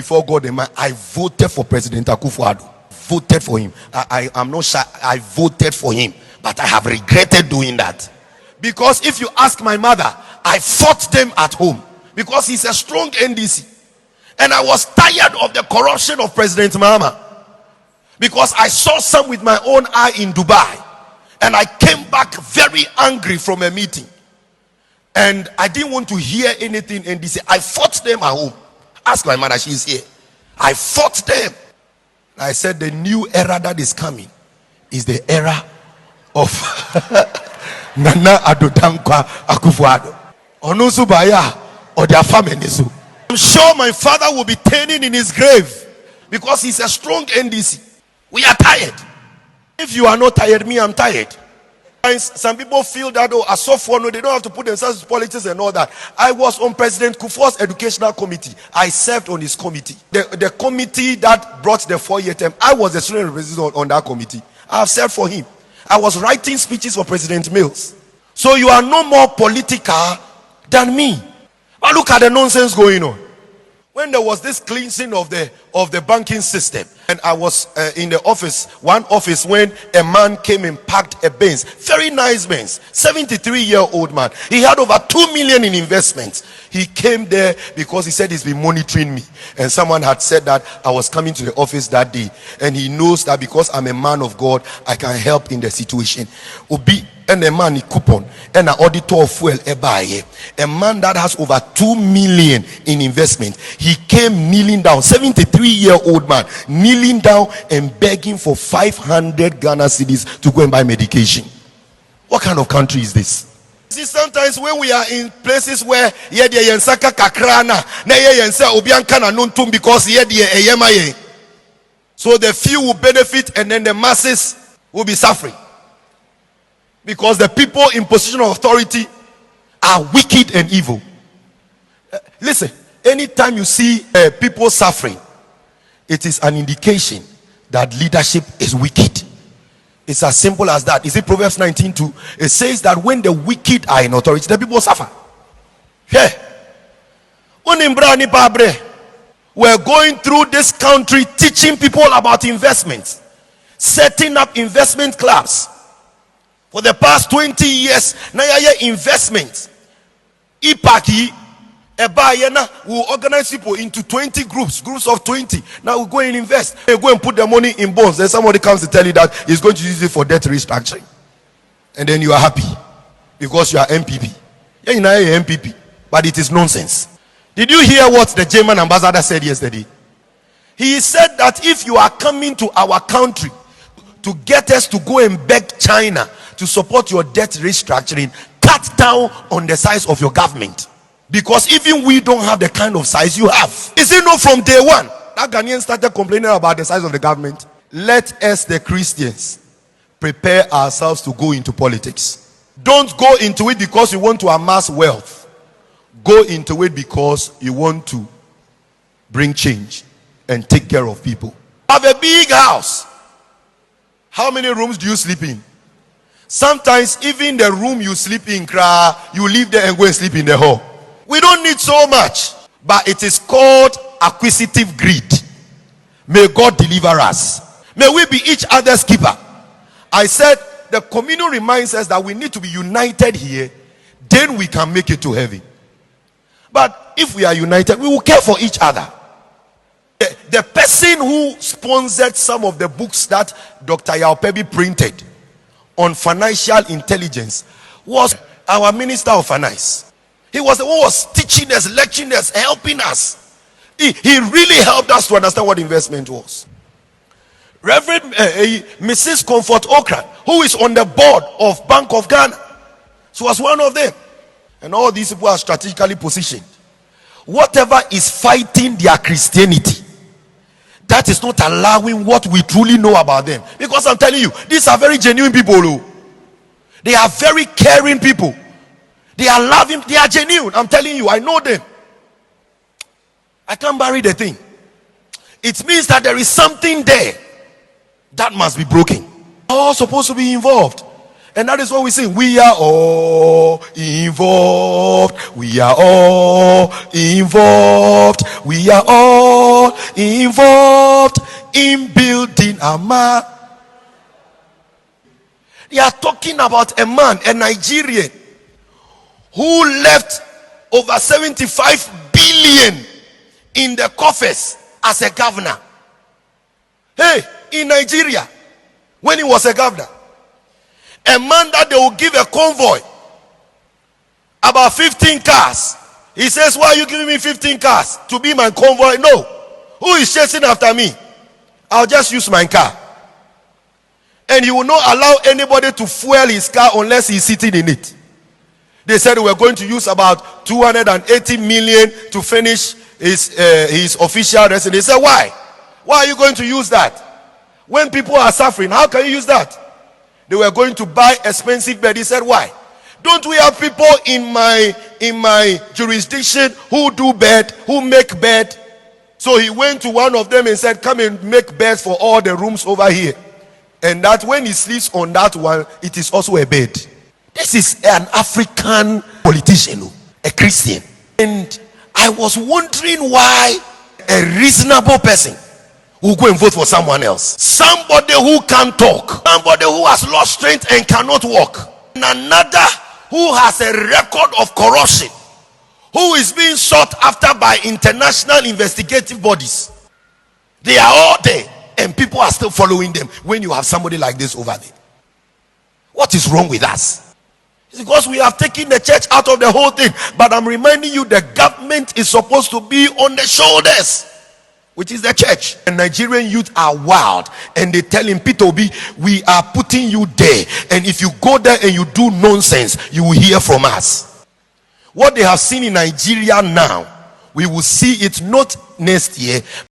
Before God and man, I voted for President Akufo Addo. Voted for him. I am not sure. I voted for him, but I have regretted doing that. Because if you ask my mother, I fought them at home because he's a strong NDC. And I was tired of the corruption of President Mahama because I saw some with my own eye in Dubai. And I came back very angry from a meeting. And I didn't want to hear anything NDC. I fought them at home. Ask my mother, she's here. I fought them. I said the new era that is coming is the era of Nana Addo Akufo Addo. Onusu baya or their family. I'm sure my father will be turning in his grave because he's a strong NDC. We are tired. If you are not tired, me, I'm tired. Some people feel that I suffer, no, they don't have to put themselves in politics and all that. I was on President Kufuor's educational committee. I served on his committee. The committee that brought the 4-year term, I was the student representative on that committee. I have served for him. I was writing speeches for President Mills. So you are no more political than me. But look at the nonsense going on. When there was this cleansing of the banking system, and I was in the office, one office, when a man came and packed a Benz, very nice Benz, 73-year-old man. He had over 2 million in investments. He came there because he said he's been monitoring me, and someone had said that I was coming to the office that day, and he knows that because I'm a man of God, I can help in the situation. Obi and a man coupon and an auditor of fuel a man that has over 2 million in investment. He came kneeling down, 73-year-old man kneeling down and begging for 500 Ghana cedis to go and buy medication. What kind of country is this? See, sometimes when we are in places where because so the few will benefit and then the masses will be suffering. Because the people in position of authority are wicked and evil. Listen, anytime you see people suffering, it is an indication that leadership is wicked. It's as simple as that. Is it Proverbs 19:2? It says that when the wicked are in authority, the people suffer. Yeah. We're going through this country teaching people about investments, setting up investment clubs. For the past 20 years, now investment. IPACI, will organize people into 20 groups of 20. Now we go and invest. They go and put the money in bonds. Then somebody comes to tell you that he's going to use it for debt restructuring. And then you are happy because you are NPP. Yeah, you know you're NPP, but it is nonsense. Did you hear what the German ambassador said yesterday? He said that if you are coming to our country to get us to go and beg China to support your debt restructuring, cut down on the size of your government, because even we don't have the kind of size you have. Is it not from day one that Ghanaians started complaining about the size of the government? Let us, the Christians, prepare ourselves to go into politics. Don't go into it because you want to amass wealth. Go into it because you want to bring change and take care of people. Have a big house. How many rooms do you sleep in? Sometimes even the room you sleep in, you leave there and go and sleep in the hall. We don't need so much, but it is called acquisitive greed. May God deliver us. May we be each other's keeper. I said the communion reminds us that we need to be united here, then we can make it to heaven. But if we are united, we will care for each other. The person who sponsored some of the books that Dr. Yaopebi printed on financial intelligence was our Minister of Finance. He was the one who was teaching us, lecturing us, helping us. He really helped us to understand what investment was. Reverend Mrs. Comfort Okran, who is on the board of Bank of Ghana, she was one of them. And all these people are strategically positioned. Whatever is fighting their Christianity, that is not allowing what we truly know about them. Because I'm telling you, these are very genuine people. They are very caring people. They are loving, they are genuine. I'm telling you, I know them. I can't bury the thing. It means that there is something there that must be broken. All supposed to be involved. And that is what we sing. We are all involved. We are all involved. We are all involved in building a man. They are talking about a man, a Nigerian, who left over 75 billion in the coffers as a governor. Hey, in Nigeria, when he was a governor, a man that they will give a convoy about 15 cars. He says, why are you giving me 15 cars to be my convoy? No. Who is chasing after me? I'll just use my car. And he will not allow anybody to fuel his car unless he's sitting in it. They said we were going to use about 280 million to finish his official residence. They said, why? Why are you going to use that? When people are suffering, how can you use that? They were going to buy expensive bed. He said, why? Don't we have people in my jurisdiction who do bed, who make bed? So he went to one of them and said, come and make beds for all the rooms over here. And that when he sleeps on that one, it is also a bed. This is an African politician, a Christian. And I was wondering why a reasonable person will go and vote for someone else. Somebody who can't talk, somebody who has lost strength and cannot walk, and another who has a record of corruption, who is being sought after by international investigative bodies. They are all there, and people are still following them. When you have somebody like this over there, what is wrong with us? It's because we have taken the church out of the whole thing. But I'm reminding you, the government is supposed to be on the shoulders, which is the church. And Nigerian youth are wild, and they tell him, Peter Obi, we are putting you there, and if you go there and you do nonsense, you will hear from us. What they have seen in Nigeria now, we will see it not next year,